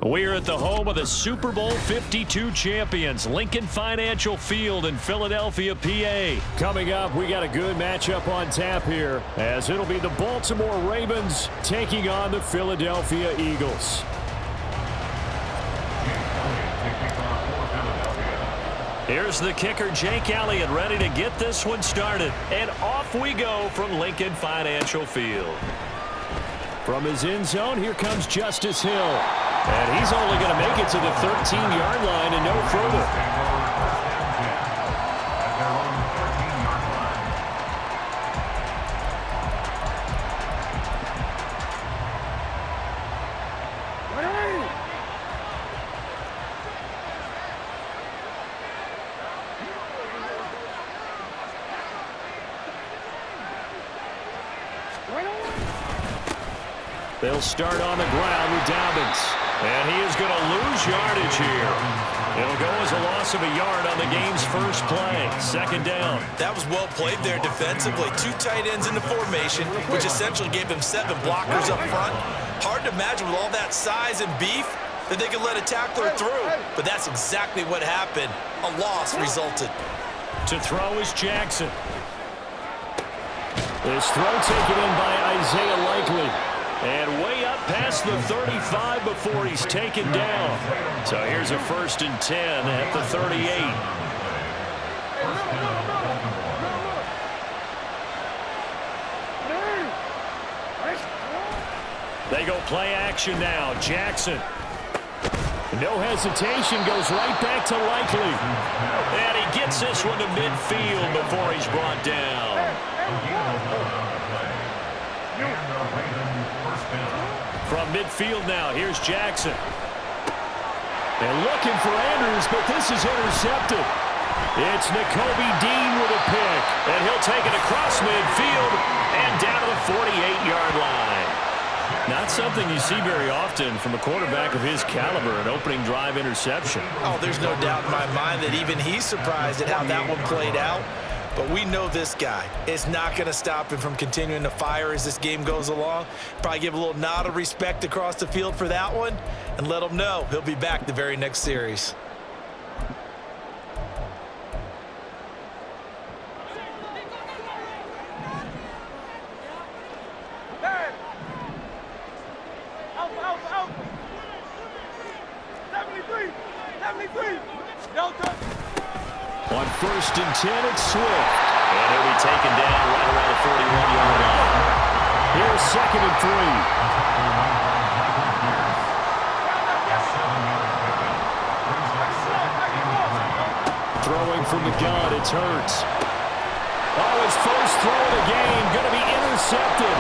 We're at the home of the Super Bowl 52 champions, Lincoln Financial Field in Philadelphia, PA. Coming up, we got a good matchup on tap here, as it'll be the Baltimore Ravens taking on the Philadelphia Eagles. Here's the kicker, Jake Elliott, ready to get this one started. And off we go from Lincoln Financial Field. From his end zone, here comes Justice Hill. And he's only going to make it to the 13-yard line and no further. They'll start on the ground with Dobbins. And he is going to lose yardage here. It'll go as a loss of a yard on the game's first play. Second down. That was well played there defensively. Two tight ends in the formation, which essentially gave him 7 blockers up front. Hard to imagine with all that size and beef that they could let a tackler through. But that's exactly what happened. A loss resulted. To throw is Jackson. This throw taken in by Isaiah Likely. And way up past the 35 before he's taken down. So here's a 1st and 10 at the 38. They go play action now. Jackson. No hesitation, goes right back to Likely. And he gets this one to midfield before he's brought down. From midfield now, here's Jackson. And looking for Andrews, but this is intercepted. It's Nakobe Dean with a pick. And he'll take it across midfield and down to the 48-yard line. Not something you see very often from a quarterback of his caliber, an opening drive interception. Oh, there's no doubt in my mind that even he's surprised at how that one played out. But we know this guy is not going to stop him from continuing to fire as this game goes along. Probably give a little nod of respect across the field for that one and let him know he'll be back the very next series. On 1st and 10, it's Swift. And he'll be taken down right around the 41-yard line. Here's 2nd and 3. Throwing from the gun, it's Hurts. Oh, his first throw of the game, going to be intercepted.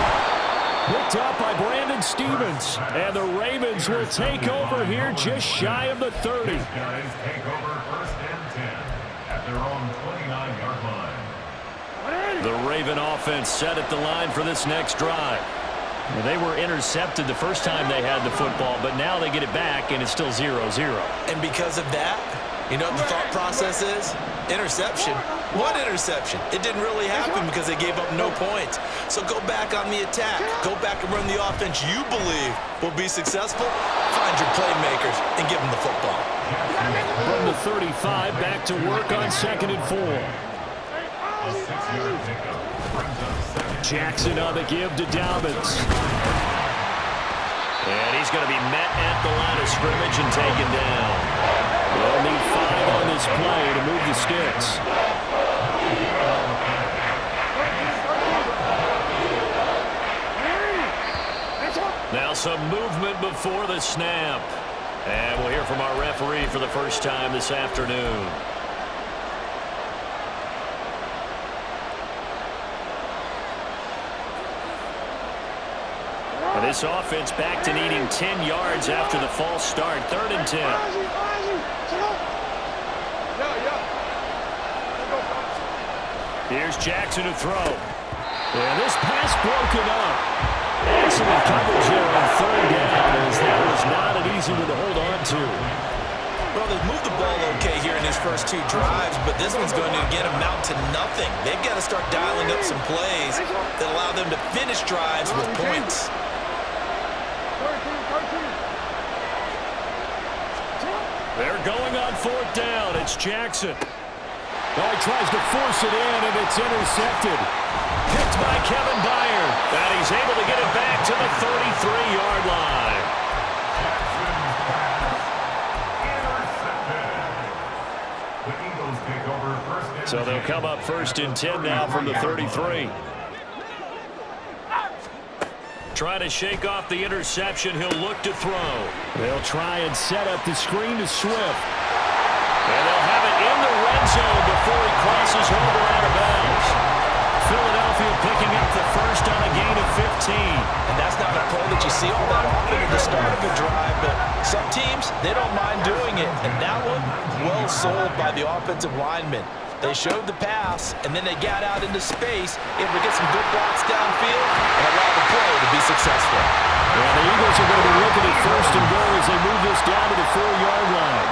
Picked up by Brandon Stevens. And the Ravens will take over here just shy of the 30. These guys take over 1st and 10 at their own 29-yard line. The Raven offense set at the line for this next drive. Well, they were intercepted the first time they had the football, but now they get it back, and it's still 0-0. And because of that, you know what the thought process is? Interception. What interception? It didn't really happen because they gave up no points. So go back on the attack. Go back and run the offense you believe will be successful. Find your playmakers and give them the football. From the 35, back to work on 2nd and 4. Jackson on the give to Dobbins. And he's going to be met at the line of scrimmage and taken down. They'll need 5 on this play to move the sticks. Now some movement before the snap. And we'll hear from our referee for the first time this afternoon. And this offense back to needing 10 yards after the false start. 3rd and 10. Here's Jackson to throw. And this pass broken up. Excellent coverage here on 3rd down, as that was not an easy one to hold on to. Well, they've moved the ball okay here in his first 2 drives, but this one's going to again amount to nothing. They've got to start dialing up some plays that allow them to finish drives with points. They're going on 4th down. It's Jackson. Oh, he tries to force it in, and it's intercepted. Picked by Kevin Byard. And he's able to get it back to the 33-yard line. So they'll come up 1st and 10 now from the 33. Trying to shake off the interception. He'll look to throw. They'll try and set up the screen to Swift. And they'll have it in the red zone before he crosses over out of bounds. Philadelphia picking up the first on a gain of 15. And that's not a play that you see all that often at the start of a drive, but some teams, they don't mind doing it. And that one, well sold by the offensive lineman. They showed the pass, and then they got out into space, able to get some good blocks downfield, and allow the play to be successful. Well, the Eagles are going to be looking at 1st and goal as they move this down to the 4-yard line.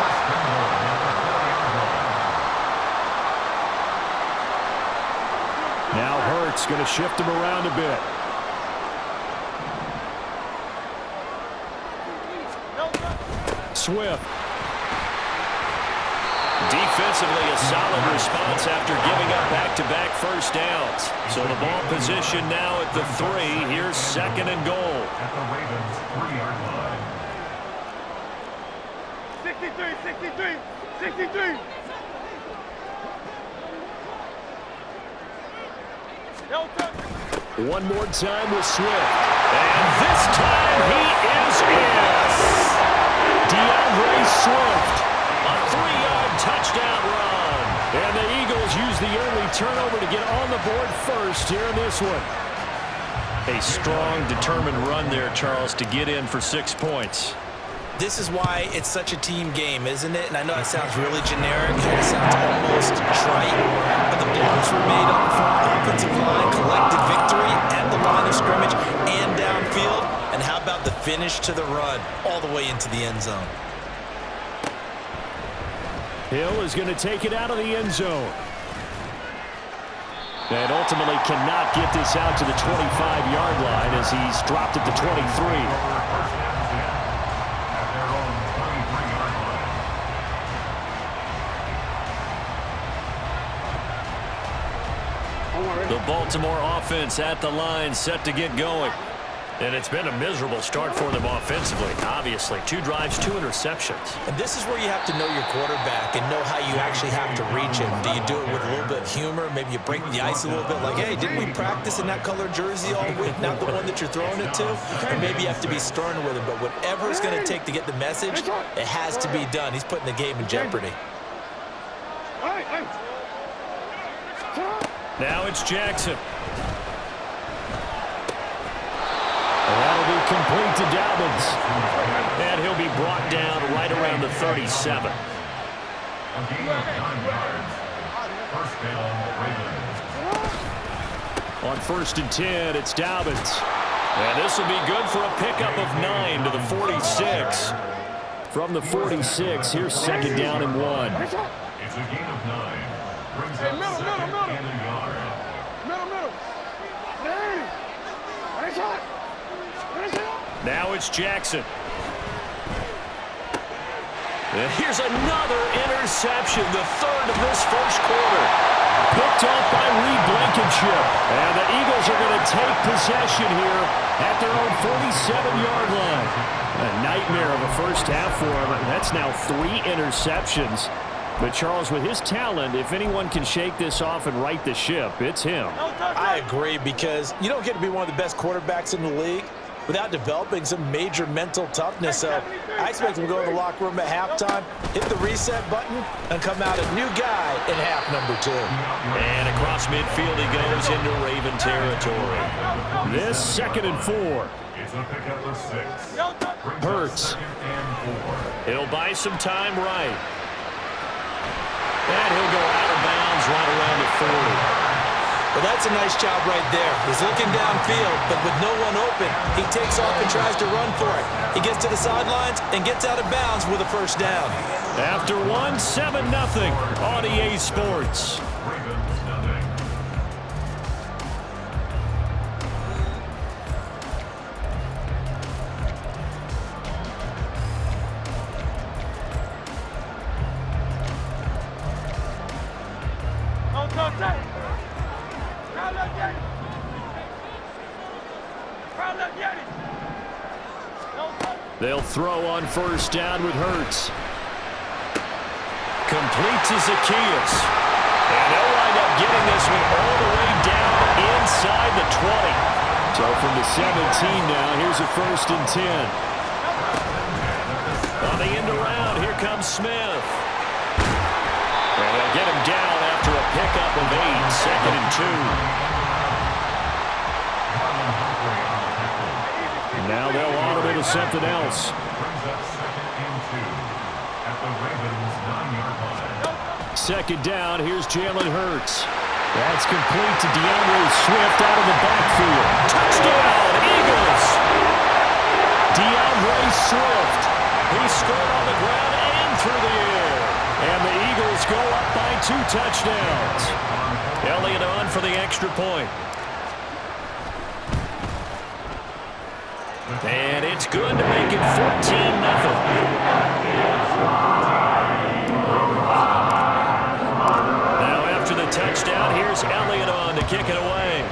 Now Hurts going to shift him around a bit. Swift. Defensively, a solid response after giving up back-to-back first downs. So the ball position now at the 3. Here's 2nd and goal. At the Ravens' 3-yard line. 63. One more time with Swift. And this time he is in. DeAndre Swift. A 3-yard touchdown run. And the Eagles use the early turnover to get on the board first here in this one. A strong, determined run there, Charles, to get in for 6 points. This is why it's such a team game, isn't it? And I know it sounds really generic, and it sounds almost trite, but the blocks were made up front. Offensive line collected victory at the line of scrimmage and downfield. And how about the finish to the run all the way into the end zone? Hill is going to take it out of the end zone. And ultimately cannot get this out to the 25-yard line as he's dropped at the 23. The Baltimore offense at the line, set to get going. And it's been a miserable start for them offensively, obviously. 2 drives, 2 interceptions. And this is where you have to know your quarterback and know how you actually have to reach him. Do you do it with a little bit of humor? Maybe you break the ice a little bit like, hey, didn't we practice in that color jersey all week? Not the one that you're throwing it to? Or maybe you have to be stern with him. But whatever it's going to take to get the message, it has to be done. He's putting the game in jeopardy. Now it's Jackson. And that'll be complete to Dobbins. And he'll be brought down right around the 37. A gain of 9 yards. First down, Ravens. On 1st and 10, it's Dobbins. And this will be good for a pickup of 9 to the 46. From the 46, here's 2nd down and 1. It's a gain of 9. Brings up 2nd and a yard. Now it's Jackson. And here's another interception, the 3rd of this first quarter. Picked off by Reed Blankenship. And the Eagles are going to take possession here at their own 47-yard line. A nightmare of a first half for him. That's now 3 interceptions. But Charles, with his talent, if anyone can shake this off and right the ship, it's him. I agree, because you don't get to be one of the best quarterbacks in the league without developing some major mental toughness. So I expect him to go in the locker room at halftime, hit the reset button, and come out a new guy in half number 2. And across midfield he goes into Raven territory. This 2nd and 4. It's a pickup of 6. Hurts. 2nd and 4. He'll buy some time right. And he'll go out of bounds right around the 40. Well, that's a nice job right there. He's looking downfield, but with no one open, he takes off and tries to run for it. He gets to the sidelines and gets out of bounds with a first down. After 7-0 on EA Sports. Ravens nothing. They'll throw on first down with Hurts. Complete to Zacchaeus. And they'll wind up getting this one all the way down inside the 20. So from the 17 now, here's a 1st and 10. On the end around, here comes Smith. And they'll get him down after a pickup of 8, 2nd and 2. Now they'll audible to something else. Second down, here's Jalen Hurts. That's complete to DeAndre Swift out of the backfield. Touchdown, Eagles! DeAndre Swift. He scored on the ground and through the air. And the Eagles go up by 2 touchdowns. Elliott on for the extra point. And it's good to make it 14-0. Touchdown. Here's Elliott on to kick it away.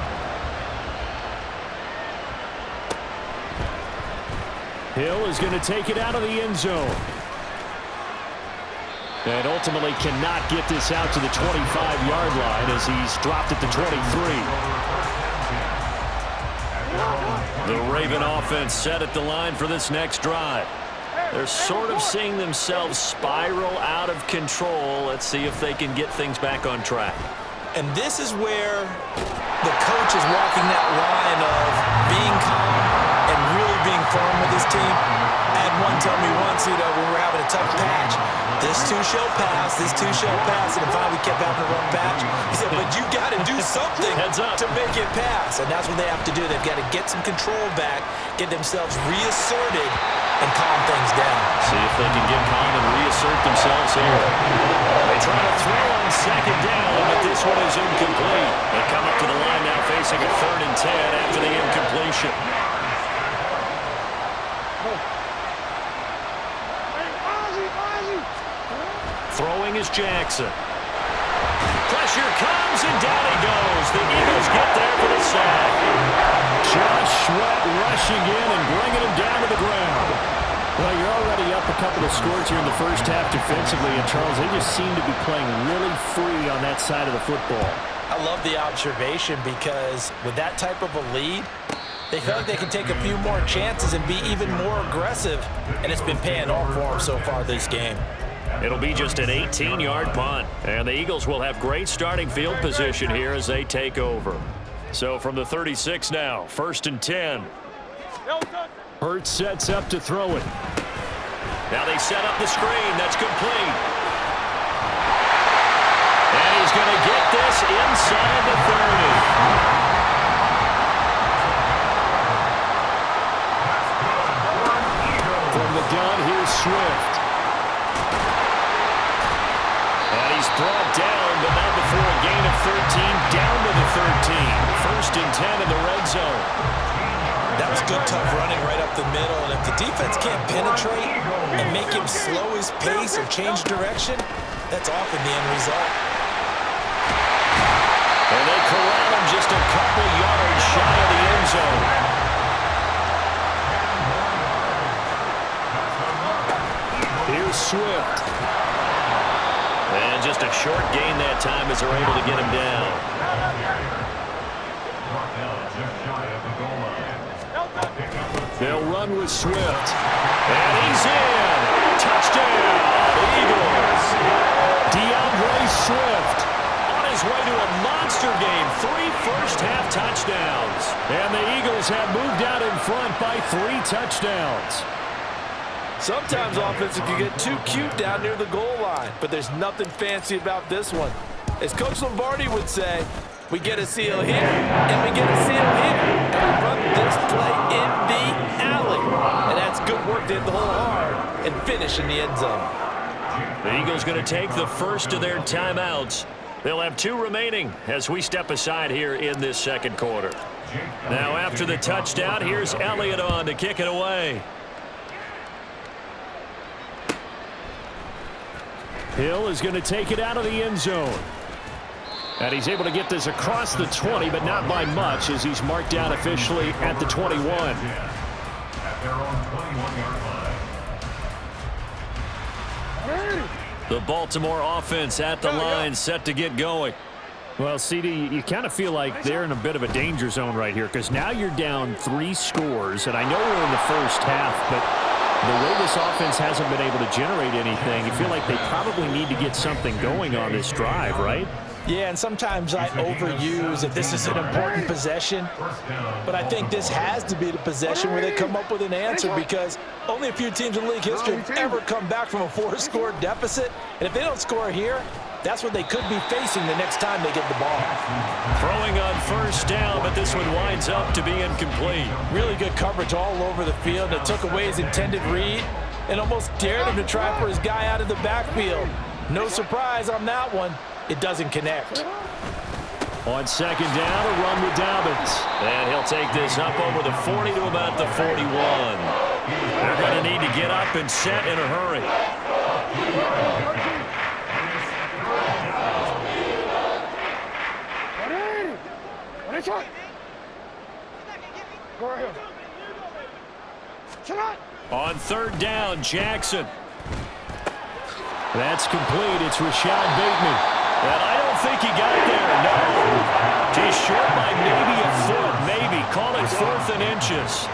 Hill is going to take it out of the end zone. And ultimately cannot get this out to the 25-yard line as he's dropped at the 23. The Raven offense set at the line for this next drive. They're sort of seeing themselves spiral out of control. Let's see if they can get things back on track. And this is where the coach is walking that line of being calm and really being firm with his team. I had one tell me once, when we were having a tough patch, this too shall pass, this too shall pass, and finally we kept having a rough patch. He said, but you got to do something to make it pass, and that's what they have to do. They've got to get some control back, get themselves reasserted, and calm things down. See if they can get calm and reassert themselves here. They try to throw on second down, but this one is incomplete. They come up to the line now facing a 3rd and 10 after the incompletion. Throwing is Jackson. Pressure comes, and down he goes. The Eagles get there for the sack. Josh Sweat rushing in and bringing him down to the ground. Well, you're already up a couple of scores here in the first half defensively, and Charles, they just seem to be playing really free on that side of the football. I love the observation because with that type of a lead, they feel like they can take a few more chances and be even more aggressive, and it's been paying off for them so far this game. It'll be just an 18-yard punt, and the Eagles will have great starting field position here as they take over. So from the 36 now, 1st and 10. Hurts sets up to throw it. Now they set up the screen. That's complete. And he's going to get this inside the 30. From the gun, here's Swift. And he's brought down, but not before a gain of 13, down to the 13. 1st and 10 in the red zone. That was good, tough running right up the middle. And if the defense can't penetrate and make him slow his pace or change direction, that's often the end result. And they corral him just a couple yards shy of the end zone. Here's Swift. And just a short gain that time as they're able to get him down. They'll run with Swift. And he's in. Touchdown, Eagles. DeAndre Swift on his way to a monster game. 3 first-half touchdowns. And the Eagles have moved out in front by 3 touchdowns. Sometimes offense can get too cute down near the goal line, but there's nothing fancy about this one. As Coach Lombardi would say, we get a seal here, and we get a seal here, and we run this play in the alley. And that's good work to hit the hole hard and finish in the end zone. The Eagles going to take the first of their timeouts. They'll have 2 remaining as we step aside here in this second quarter. Now after the touchdown, here's Elliott on to kick it away. Hill is going to take it out of the end zone. And he's able to get this across the 20, but not by much, as he's marked down officially at the 21. At their own 21-yard line. The Baltimore offense at the line, set to get going. Well, CD, you kind of feel like they're in a bit of a danger zone right here, because now you're down 3 scores, and I know we're in the first half, but the way this offense hasn't been able to generate anything, you feel like they probably need to get something going on this drive, right? Yeah, and sometimes I overuse that this is an important possession, but I think this has to be the possession where they come up with an answer, because only a few teams in league history have ever come back from a 4-score deficit, and if they don't score here, that's what they could be facing the next time they get the ball. Throwing on first down, but this one winds up to be incomplete. Really good coverage all over the field. It took away his intended read and almost dared him to try for his guy out of the backfield. No surprise on that one. It doesn't connect. On second down, a run with Dobbins. And he'll take this up over the 40 to about the 41. They're going to need to get up and set in a hurry. On third down, Jackson. That's complete. It's Rashad Bateman. And I don't think he got there, no. He's short by maybe a foot, maybe. Call it 4th and inches.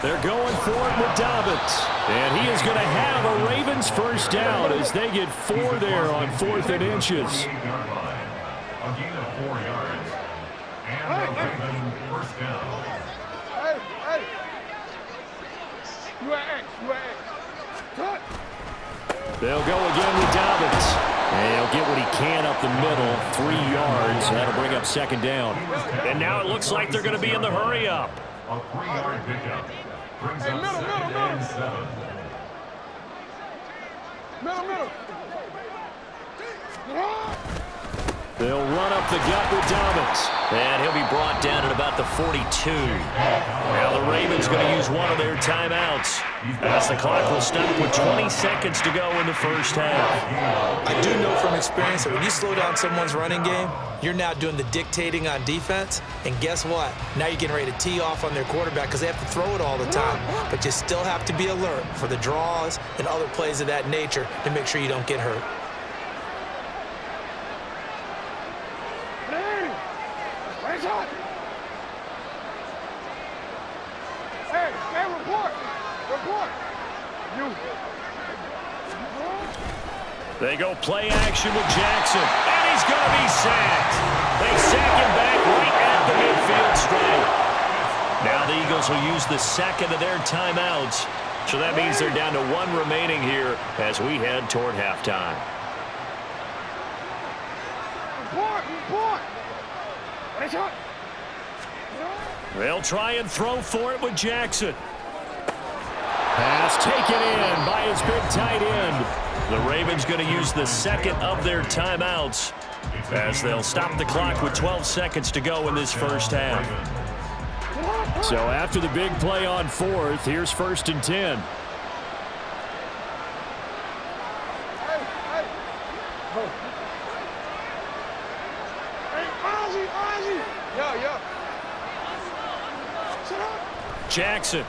They're going for it with Dobbins. And he is going to have a Ravens first down as they get 4 there on 4th and inches. A gain of 4 yards. And a Raven first down. They'll go again with Dobbins. And he'll get what he can up the middle, 3 yards. That'll bring up second down. And now it looks like they're going to be in the hurry up. A 3-yard pickup brings up second and 7. They'll run up the gut with Dobbins. And he'll be brought down at about the 42. Now the Ravens going to use one of their timeouts, as the clock will stop with 20 seconds to go in the first half. I do know from experience that when you slow down someone's running game, you're now doing the dictating on defense. And guess what? Now you're getting ready to tee off on their quarterback because they have to throw it all the time. But you still have to be alert for the draws and other plays of that nature to make sure you don't get hurt. They go play action with Jackson, and he's going to be sacked. They sack him back right at the midfield stripe. Now the Eagles will use the second of their timeouts, so that means they're down to 1 remaining here as we head toward halftime. They'll try and throw for it with Jackson. Pass taken in by his big tight end. The Ravens going to use the second of their timeouts as they'll stop the clock with 12 seconds to go in this first half. So after the big play on 4th, here's 1st and 10. Jackson.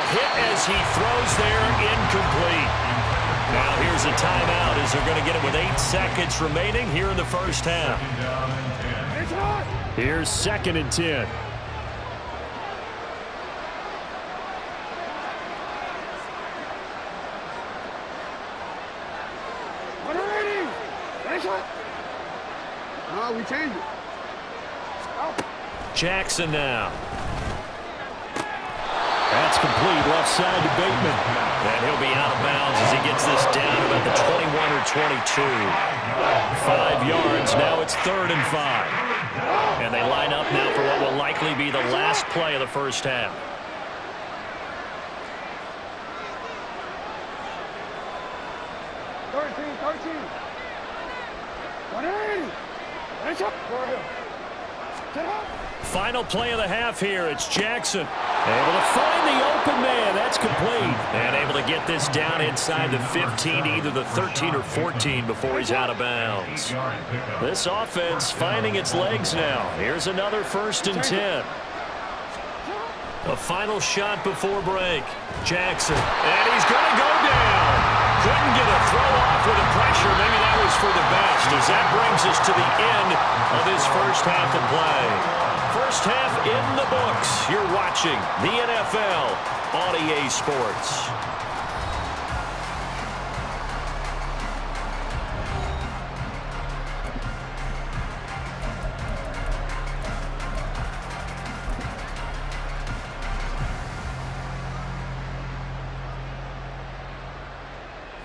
Hit as he throws there, incomplete. Now here's a timeout as they're going to get it with 8 seconds remaining here in the first half. Here's 2nd and 10. We changed it. Jackson now. That's complete, left side to Bateman. And he'll be out of bounds as he gets this down about the 21 or 22. 5 yards, now it's 3rd and 5. And they line up now for what will likely be the last play of the first half. Final play of the half here, it's Jackson. Able to find the open man. That's complete. And able to get this down inside the 15, either the 13 or 14 before he's out of bounds. This offense finding its legs now. Here's another 1st and 10. A final shot before break. Jackson. And he's going to go down. Couldn't get a throw off with the pressure. Maybe that was for the best, as that brings us to the end of this first half of play. First half in the books. You're watching the NFL on EA Sports.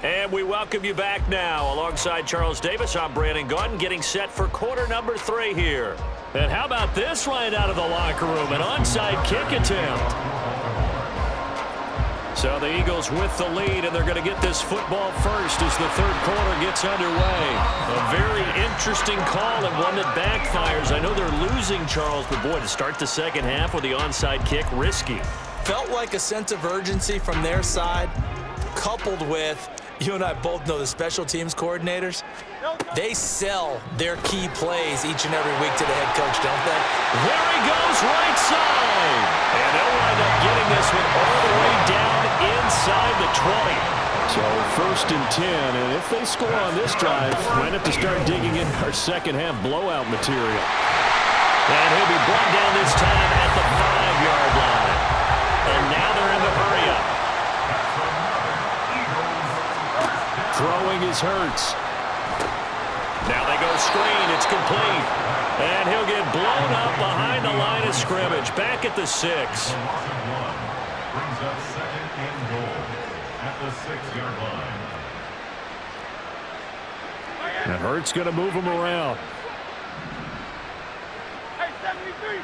And we welcome you back now. Alongside Charles Davis, I'm Brandon Gaudin, getting set for quarter number 3 here. And how about this right out of the locker room? An onside kick attempt. So the Eagles with the lead, and they're going to get this football first as the third quarter gets underway. A very interesting call and one that backfires. I know they're losing, Charles, but boy, to start the second half with the onside kick, risky. Felt like a sense of urgency from their side, coupled with, you and I both know the special teams coordinators, they sell their key plays each and every week to the head coach, don't they? There he goes, right side. And they'll wind up getting this one all the way down inside the 20. So 1st and 10, and if they score on this drive, might have to start digging in our second half blowout material. And he'll be brought down this time at the 5-yard line. And now they're in the hurry-up. Throwing is Hurts. Now they go screen. It's complete. And he'll get blown up behind the line of scrimmage. Back at the 6. Brings up 2nd and goal at the 6-yard line. And Hurts going to move him around. Hey, 73.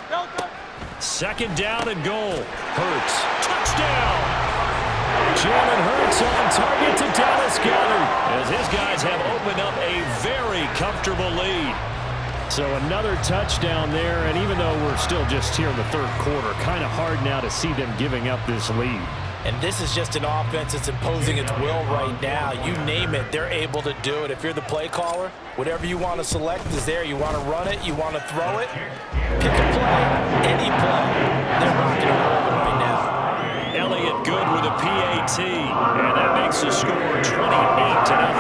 Delta. 2nd down and goal. Hurts. Touchdown. Jalen Hurts on target to Dallas Goedert, as his guys have opened up a very comfortable lead. So another touchdown there, and even though we're still just here in the third quarter, kind of hard now to see them giving up this lead. And this is just an offense that's imposing its will right now. You name it, they're able to do it. If you're the play caller, whatever you want to select is there. You want to run it, you want to throw it, pick a play, any play. They're rocking and rolling right now. Elliott good with a PAT, and that makes the score 28-0.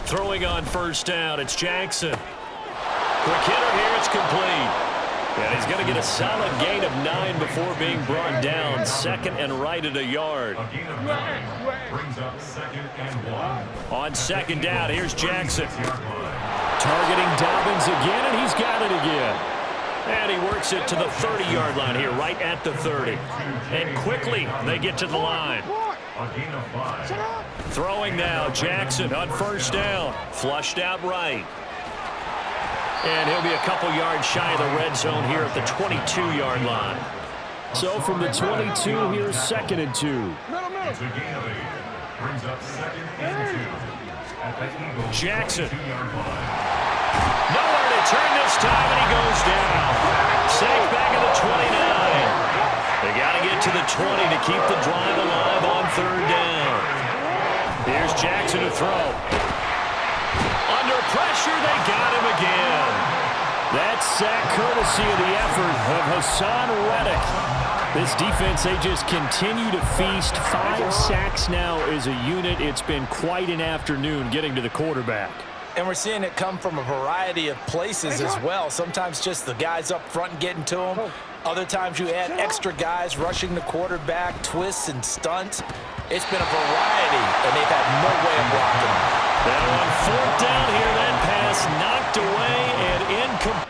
Throwing on 1st down, it's Jackson. Quick hitter here, it's complete. And he's going to get a solid gain of 9 before being brought down. 2nd and right at a yard. A gain of 9 brings up 2nd and 1. On 2nd down, here's Jackson. Targeting Dobbins again, and he's got it again. And he works it to the 30-yard line here, right at the 30. And quickly, they get to the line. A gain of 5. Throwing now, Jackson on 1st down. Flushed out right. And he'll be a couple yards shy of the red zone here at the 22-yard line. So from the 22, here's 2nd and 2. It's a gain of 8. Brings up 2nd and 2. At the Eagles' Jackson. 22-yard line. Nowhere to turn this time, and he goes down. Safe back at the 29. They got to get to the 20 to keep the drive alive on 3rd down. Here's Jackson to throw. Under pressure, they got him again. That sack courtesy of the effort of Hassan Reddick. This defense, they just continue to feast. 5 sacks now as a unit. It's been quite an afternoon getting to the quarterback. And we're seeing it come from a variety of places as well. Sometimes just the guys up front getting to him. Other times you add extra guys rushing the quarterback, twists and stunts. It's been a variety, and they've had no way of blocking him. Now on 4th down here, that pass knocked away and incomplete.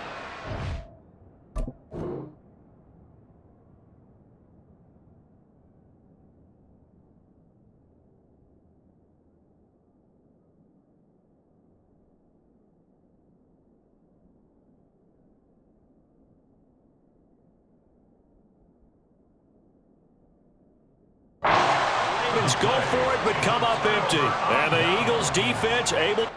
Ravens go for it but come up empty. And the Eagles defense able...